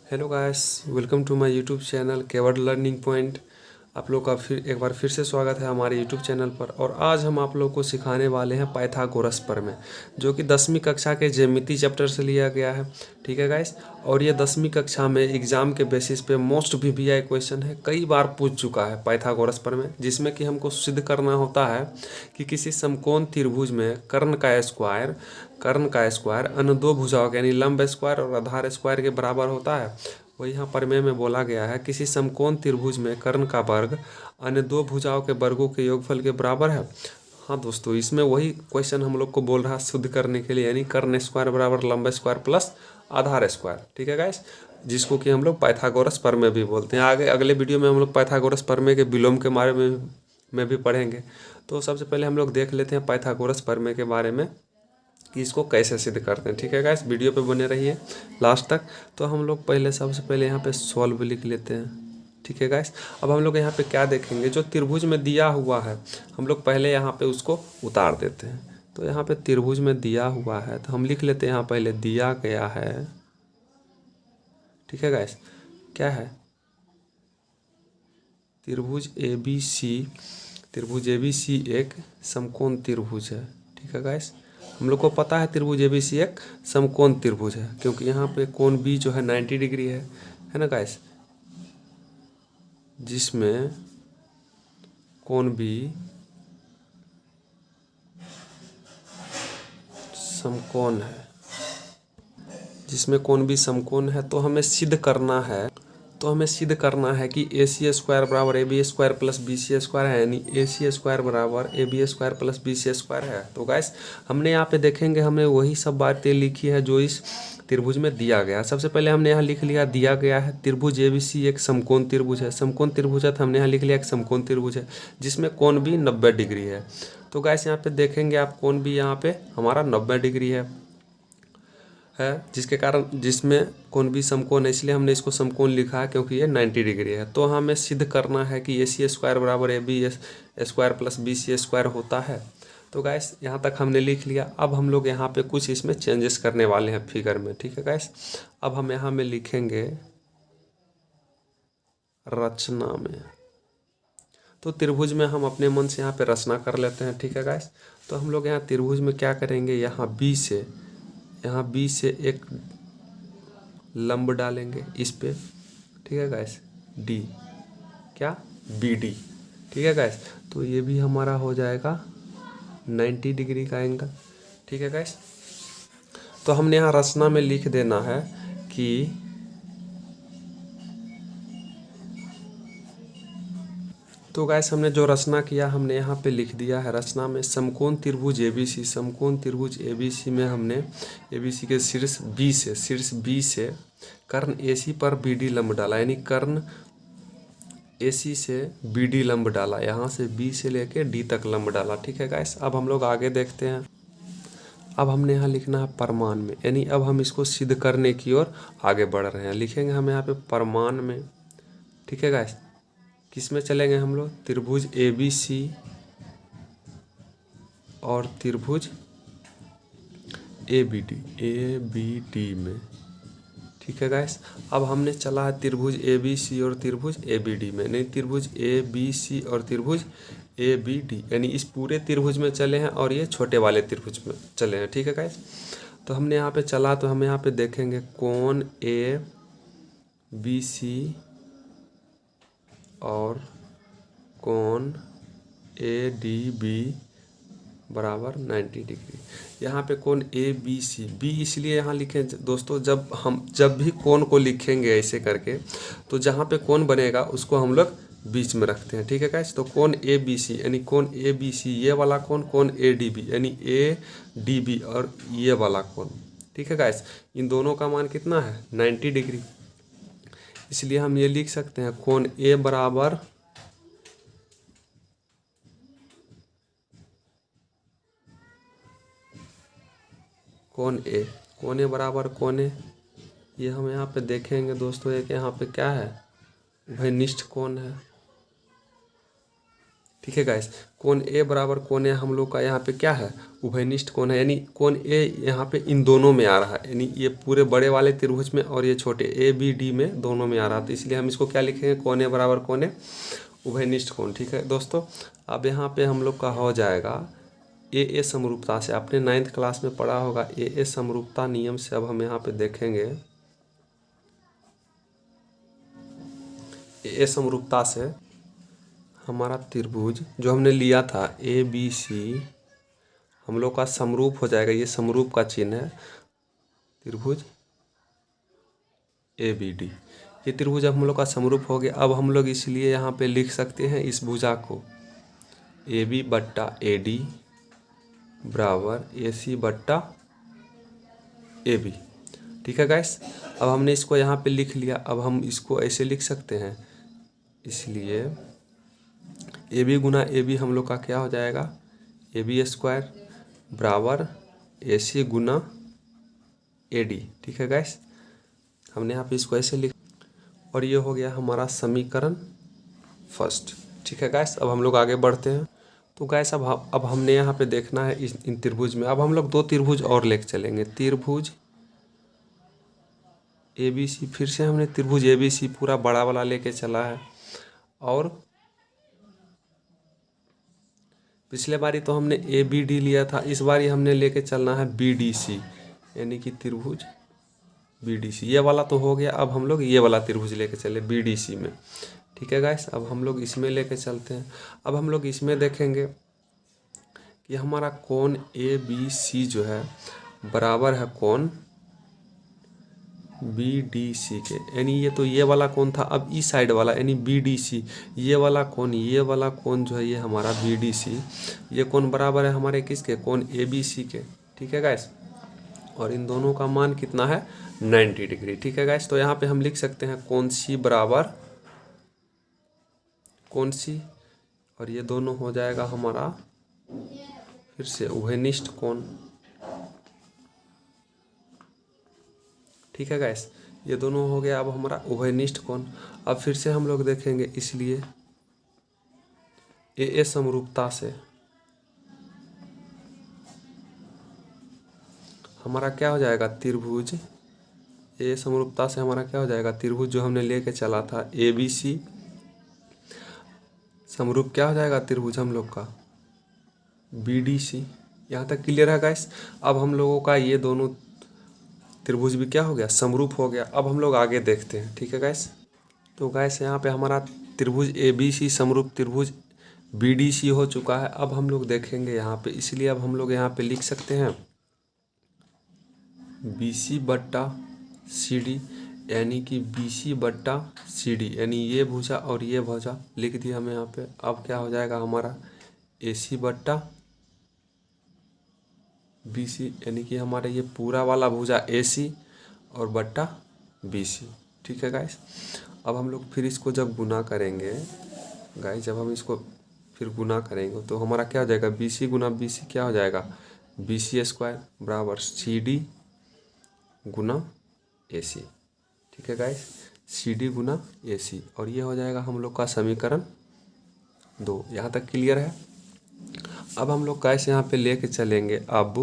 Hello guys, welcome to my YouTube channel Kewal learning point. आप लोग का एक बार फिर से स्वागत है हमारे यूट्यूब चैनल पर। और आज हम आप लोग को सिखाने वाले हैं पाइथागोरस प्रमेय, जो कि 10वीं कक्षा के ज्यामिति चैप्टर से लिया गया है। ठीक है गाइस, और ये 10वीं कक्षा में एग्जाम के बेसिस पे मोस्ट वीवीआई क्वेश्चन है, कई बार पूछ चुका है पाइथागोरस प्रमेय, जिसमें कि हमको सिद्ध करना होता है कि किसी समकोण त्रिभुज में कर्ण का स्क्वायर अन्य दो भुजाओं यानी लंब स्क्वायर और आधार स्क्वायर के बराबर होता है। वही यहाँ प्रमेय में बोला गया है किसी समकोण त्रिभुज में कर्ण का वर्ग अन्य दो भुजाओं के वर्गों के योगफल के बराबर है। हाँ दोस्तों, इसमें वही क्वेश्चन हम लोग को बोल रहा है शुद्ध करने के लिए, यानी कर्ण स्क्वायर बराबर लंब स्क्वायर प्लस आधार स्क्वायर। ठीक है गाइस, जिसको कि हम लोग पाइथागोरस प्रमेय भी बोलते हैं। आगे अगले वीडियो में हम लोग पाइथागोरस प्रमेय के विलोम के बारे में भी पढ़ेंगे। तो सबसे पहले हम लोग देख लेते हैं पाइथागोरस प्रमेय के बारे में कि इसको कैसे सिद्ध करते हैं। ठीक है गाइस, वीडियो पे बने रहिए लास्ट तक। तो हम लोग सबसे पहले यहाँ पे सॉल्व लिख लेते हैं। ठीक है गाइस, अब हम लोग यहाँ पे क्या देखेंगे, जो त्रिभुज में दिया हुआ है हम लोग पहले यहाँ पे उसको उतार देते हैं। तो यहाँ पे त्रिभुज में दिया हुआ है तो हम लिख लेते हैं यहाँ पहले दिया गया है। ठीक है गाइस, क्या है, त्रिभुज ए बी सी एक समकोण त्रिभुज है। ठीक है गाइस, हम लोग को पता है त्रिभुज एबीसी एक समकोण त्रिभुज है, क्योंकि यहाँ पे कोण बी जो है 90 डिग्री है ना गाइस, जिसमें कोण बी समकोण है, तो हमें सिद्ध करना है कि ए सी स्क्वायर बराबर A B square plus B C square है, यानी ए सी स्क्वायर बराबर A B square plus B C square है। तो गाइस हमने यहाँ पे देखेंगे, हमने वही सब बातें लिखी है जो इस त्रिभुज में दिया गया है। सबसे पहले हमने यहाँ लिख लिया दिया गया है त्रिभुज ए बी सी एक समकोण त्रिभुज है। समकोण त्रिभुज है तो हमने यहाँ लिख लिया एक समकोण त्रिभुज है जिसमें कोण भी 90 डिग्री है। तो गाइस यहाँ पे देखेंगे आप, कोण भी यहाँ पे हमारा 90 डिग्री है, जिसके कारण जिसमें कोण भी समकोण है, इसलिए हमने इसको समकोण लिखा है क्योंकि ये 90 डिग्री है। तो हमें सिद्ध करना है कि ए सी स्क्वायर बराबर A B square plus B C square होता है। तो गैस यहाँ तक हमने लिख लिया। अब हम लोग यहाँ पे कुछ इसमें चेंजेस करने वाले हैं फिगर में। ठीक है गैस, अब हम यहाँ में लिखेंगे रचना में। तो त्रिभुज में हम अपने मन से यहाँ पे रचना कर लेते हैं। ठीक है गैस, तो हम लोग यहाँ त्रिभुज में क्या करेंगे, यहाँ बी से एक लंब डालेंगे इस पे। ठीक है गैस, डी क्या बी डी। ठीक है गैस, तो ये भी हमारा हो जाएगा 90 डिग्री का एंगल। ठीक है गैस, तो हमने यहाँ रचना में लिख देना है कि तो गैस हमने जो रचना किया हमने यहाँ पे लिख दिया है रचना में समकोण त्रिभुज एबीसी में हमने एबीसी के शीर्ष बी से कर्ण एसी पर बीडी लंब डाला, यानी कर्ण एसी से बीडी लंब डाला, यहाँ से बी से लेके डी तक लंब डाला। ठीक है गैस, अब हम लोग आगे देखते हैं। अब हमने यहाँ लिखना है प्रमाण में, यानी अब हम इसको सिद्ध करने की ओर आगे बढ़ रहे हैं। लिखेंगे हम यहाँ पे प्रमाण में। ठीक है गैस, किस में चलेंगे हम लोग, त्रिभुज ए बी सी और त्रिभुज ए बी डी में। ठीक है गाइस, अब हमने चला है त्रिभुज ए बी सी और त्रिभुज ए बी डी में, नहीं त्रिभुज ए बी सी और त्रिभुज ए बी डी, यानी इस पूरे त्रिभुज में चले हैं और ये छोटे वाले त्रिभुज में चले हैं। ठीक है गाइस, तो हमने यहाँ पे चला तो हम यहाँ पे देखेंगे कोण ए बी सी और कोण ए डी बी बराबर 90 डिग्री। यहाँ पे कोण ए बी सी, बी इसलिए यहाँ लिखे दोस्तों, जब भी कोण को लिखेंगे ऐसे करके तो जहाँ पे कोण बनेगा उसको हम लोग बीच में रखते हैं। ठीक है गाइस, तो कोण ए बी सी यानी कोण ए बी सी ये वाला कोण ए डी बी यानी ए डी बी और ये वाला कोण। ठीक है गाइस, इन दोनों का मान कितना है 90 डिग्री, इसलिए हम ये लिख सकते हैं कोण ए बराबर कोण ए बराबर कोण ए, ये हम यहाँ पे देखेंगे दोस्तों, एक यहाँ पे क्या है उभयनिष्ठ कोण है। ठीक है गाइस। कोण ए बराबर कोण ए हम लोग का यहाँ पे क्या है, उभयनिष्ठ कोण है, यानी कोण ए यहाँ पे इन दोनों में आ रहा है, यानी ये पूरे बड़े वाले त्रिभुज में और ये छोटे ए बी डी में दोनों में आ रहा है। तो इसलिए हम इसको क्या लिखेंगे, कोण ए बराबर कोण ए उभयनिष्ठ कोण। ठीक है दोस्तों, अब यहाँ पे हम लोग का हो जाएगा ए समरूपता से। आपने 9th क्लास में पढ़ा होगा ए समरूपता नियम से। अब हम यहाँ पे देखेंगे ए समरूपता से हमारा त्रिभुज जो हमने लिया था ए बी सी हम लोग का समरूप हो जाएगा। ये समरूप का चिन्ह है, त्रिभुज ए बी डी। ये त्रिभुज अब हम लोग का समरूप हो गया। अब हम लोग इसलिए यहाँ पे लिख सकते हैं इस भुजा को ए बी बट्टा ए डी बराबर ए सी बट्टा ए बी। ठीक है गाइस, अब हमने इसको यहाँ पे लिख लिया। अब हम इसको ऐसे लिख सकते हैं, इसलिए ए बी गुना ए बी हम लोग का क्या हो जाएगा, ए बी स्क्वायर बराबर A C Guna A D. ठीक है गाइस, हमने यहाँ पे इसको ऐसे लिख और ये हो गया हमारा समीकरण फर्स्ट। ठीक है गाइस, अब हम लोग आगे बढ़ते हैं। तो गाइस अब हमने यहाँ पे देखना है इन त्रिभुज में। अब हम लोग 2 त्रिभुज और लेके चलेंगे, त्रिभुज ए बी सी। फिर से हमने त्रिभुज ए बी सी पूरा बड़ा वाला लेके चला है, और पिछले बारी तो हमने ए बी डी लिया था, इस बारी हमने लेके चलना है बी डी सी, यानी कि त्रिभुज बी डी सी। ये वाला तो हो गया, अब हम लोग ये वाला त्रिभुज लेके चले बी डी सी में। ठीक है गाइस, अब हम लोग इसमें लेके चलते हैं। अब हम लोग इसमें देखेंगे कि हमारा कोण ए बी सी जो है बराबर है कोण बी डी सी के, यानी ये तो ये वाला कोण था। अब इस साइड वाला यानी बी डी सी, ये वाला कोण जो है ये हमारा बी डी सी, ये कोण बराबर है हमारे किसके, कोण ए बी सी के। ठीक है गाइस, और इन दोनों का मान कितना है, 90 डिग्री। ठीक है गाइस, तो यहाँ पे हम लिख सकते हैं कोण सी बराबर कोण सी, और ये दोनों हो जाएगा हमारा फिर से उभयनिष्ठ कोण। ठीक है गाइस, ये दोनों हो गया अब हमारा उभयनिष्ठ कोण। अब फिर से हम लोग देखेंगे, इसलिए ए समरूपता से हमारा क्या हो जाएगा, त्रिभुज ए समरूपता से हमारा क्या हो जाएगा, त्रिभुज जो हमने लेके चला था ए बी सी समरूप क्या हो जाएगा त्रिभुज हम लोग का बी डी सी। यहाँ तक क्लियर है गाइस। अब हम लोगों का ये दोनों त्रिभुज भी क्या हो गया, समरूप हो गया। अब हम लोग आगे देखते हैं। ठीक है गाइस, तो गाइस यहाँ पे हमारा त्रिभुज ए बी सी समरूप त्रिभुज बी डी सी हो चुका है। अब हम लोग देखेंगे यहाँ पे, इसलिए अब हम लोग यहाँ पे लिख सकते हैं बी सी बट्टा सी डी, यानी कि बी सी बट्टा सी डी, यानी ये भुजा और ये भुजा लिख दिया हमें यहाँ पे। अब क्या हो जाएगा हमारा ए सी बट्टा बी सी, यानी कि हमारा ये पूरा वाला भुजा ए सी और बट्टा बी सी। ठीक है गाइस, अब हम लोग फिर इसको जब गुना करेंगे गाइस, जब हम इसको फिर गुना करेंगे तो हमारा क्या हो जाएगा, बी सी गुना बी सी क्या हो जाएगा, बी सी स्क्वायर बराबर सी डी गुना ए सी। ठीक है गाइस, सी डी गुना ए सी, और ये हो जाएगा हम लोग का समीकरण 2। यहाँ तक क्लियर है। अब हम लोग गाइस यहाँ पे लेके चलेंगे। अब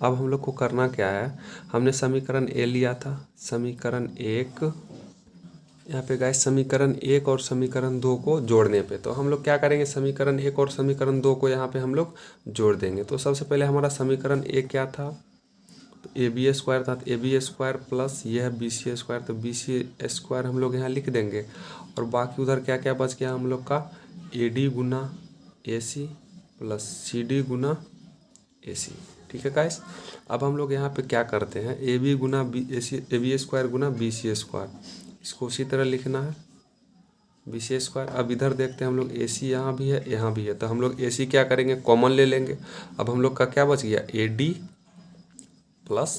हम लोग को करना क्या है, हमने समीकरण ए लिया था, समीकरण 1 यहाँ पे गाइस समीकरण 1 और समीकरण 2 को जोड़ने पे तो हम लोग क्या करेंगे, समीकरण 1 और समीकरण 2 को यहाँ पे हम लोग जोड़ देंगे। तो सबसे पहले हमारा समीकरण 1 क्या था, तो ए बी स्क्वायर था, तो ए बी स्क्वायर प्लस ये है बी सी स्क्वायर, तो बी सी स्क्वायर हम लोग यहाँ लिख देंगे। और बाकी उधर क्या क्या बच गया हम लोग का, ए डी गुना A C plus C D गुना ए सी। ठीक है गाइस, अब हम लोग यहाँ पे क्या करते हैं, ए बी गुना B A C, A B square गुना बी सी स्क्वायर, इसको उसी तरह लिखना है बी सी स्क्वायर। अब इधर देखते हैं हम लोग ए सी यहाँ भी है यहाँ भी है, तो हम लोग ए सी क्या करेंगे, कॉमन ले लेंगे। अब हम लोग का क्या बच गया, A D plus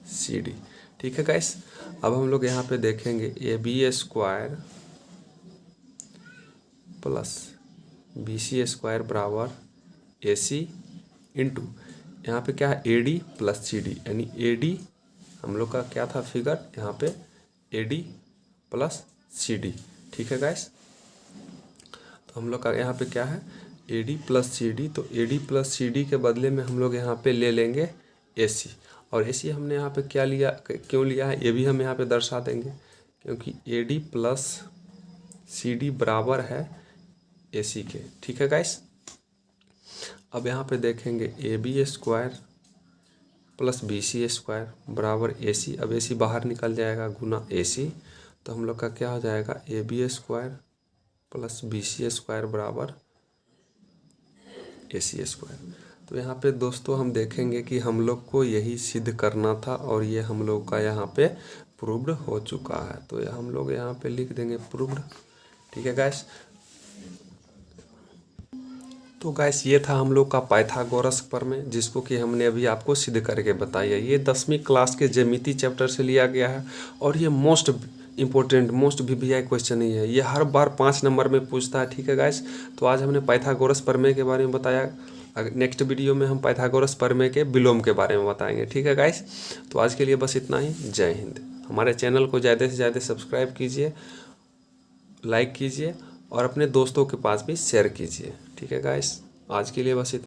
C D. ठीक है गाइस, अब हम लोग यहाँ पे देखेंगे A B square plus B C square बराबर ए सी इंटू यहाँ पे क्या है, A D plus C D, यानी ए डी हम लोग का क्या था फिगर यहाँ पे, A D plus C D. ठीक है गाइस, तो हम लोग का यहाँ पे क्या है, AD प्लस CD, तो AD प्लस CD के बदले में हम लोग यहाँ पे ले लेंगे AC। और AC हमने यहाँ पे क्या लिया, क्यों लिया है, ये भी हम यहाँ पे दर्शा देंगे, क्योंकि AD प्लस CD बराबर है AC के। ठीक है गाइस। अब यहाँ पे देखेंगे AB square plus BC square बराबर AC। अब AC बाहर निकल जाएगा गुना AC, तो हम लोग का क्या हो जाएगा, AB square plus BC square बराबर AC स्क्वायर। तो यहाँ पे दोस्तों हम देखेंगे कि हम लोग को यही सिद्ध करना था और ये हम लोग का यहाँ पे प्रूव्ड हो चुका है। तो हम लोग यहाँ पे लिख देंगे प्रूव्ड। ठीक है गाइस। तो गाइस ये था हम लोग का पाइथागोरस प्रमेय, जिसको कि हमने अभी आपको सिद्ध करके बताया। ये 10वीं क्लास के ज्यामिति चैप्टर से लिया गया है और ये most important, most VVI question ही है। ये हर बार 5 नंबर में पूछता है। ठीक है गाइस। तो आज हमने पाइथागोरस प्रमेय के बारे में बताया। नेक्स्ट वीडियो में हम पाइथागोरस प्रमेय के विलोम के बारे में बताएंगे। ठीक है गाइस। तो आज के लिए बस इतना ही। जय हिंद। हमारे चैनल को ज़्यादा से ज़्यादा सब्सक्राइब कीजिए, लाइक कीजिए और अपने दोस्तों के पास भी शेयर कीजिए। ठीक है गाइस। आज के लिए बस इतना।